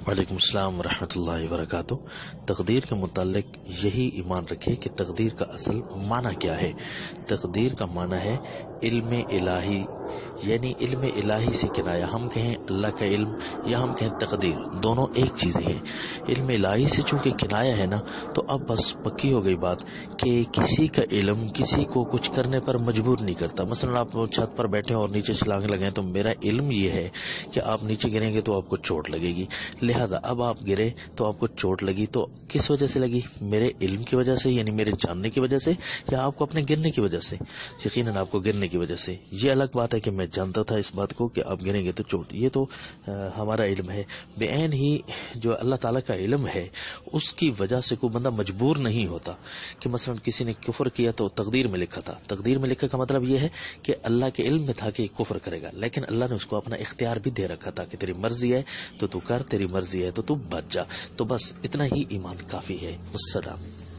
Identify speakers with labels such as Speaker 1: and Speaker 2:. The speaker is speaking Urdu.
Speaker 1: وعلیکم السلام ورحمۃ اللہ وبرکاتہ۔ تقدیر کے متعلق یہی ایمان رکھے کہ تقدیر کا اصل معنی کیا ہے۔ تقدیر کا معنی ہے علم الہی، یعنی علم الہی سے کنایا، ہم کہیں اللہ کا علم یا ہم کہیں تقدیر، دونوں ایک چیزیں ہیں۔ علم الہی سے چونکہ کنایا ہے نا، تو اب بس پکی ہو گئی بات کہ کسی کا علم کسی کو کچھ کرنے پر مجبور نہیں کرتا۔ مثلا آپ چھت پر بیٹھے اور نیچے چھلانگ لگائیں تو میرا علم یہ ہے کہ آپ نیچے گریں گے تو آپ کو چوٹ لگے گی، لہذا اب آپ گرے تو آپ کو چوٹ لگی، تو کس وجہ سے لگی؟ میرے علم کی وجہ سے، یعنی میرے جاننے کی وجہ سے، یا آپ کو اپنے گرنے کی وجہ سے؟ یقیناً آپ کو گرنے کی وجہ سے۔ یہ الگ بات ہے کہ میں جانتا تھا اس بات کو کہ آپ گریں گے تو چوٹ، یہ تو ہمارا علم ہے۔ بے عین ہی جو اللہ تعالیٰ کا علم ہے اس کی وجہ سے کوئی بندہ مجبور نہیں ہوتا کہ مثلا کسی نے کفر کیا تو تقدیر میں لکھا تھا، تقدیر میں لکھا کا مطلب یہ ہے کہ اللہ کے علم میں تھا کہ کفر کرے گا، لیکن اللہ نے اس کو اپنا اختیار بھی دے رکھا تھا کہ تیری مرضی ہے تو تو کر، تیری مرضی ہے تو تو بچ جا۔ تو بس اتنا ہی ایمان کافی ہے۔ السلام۔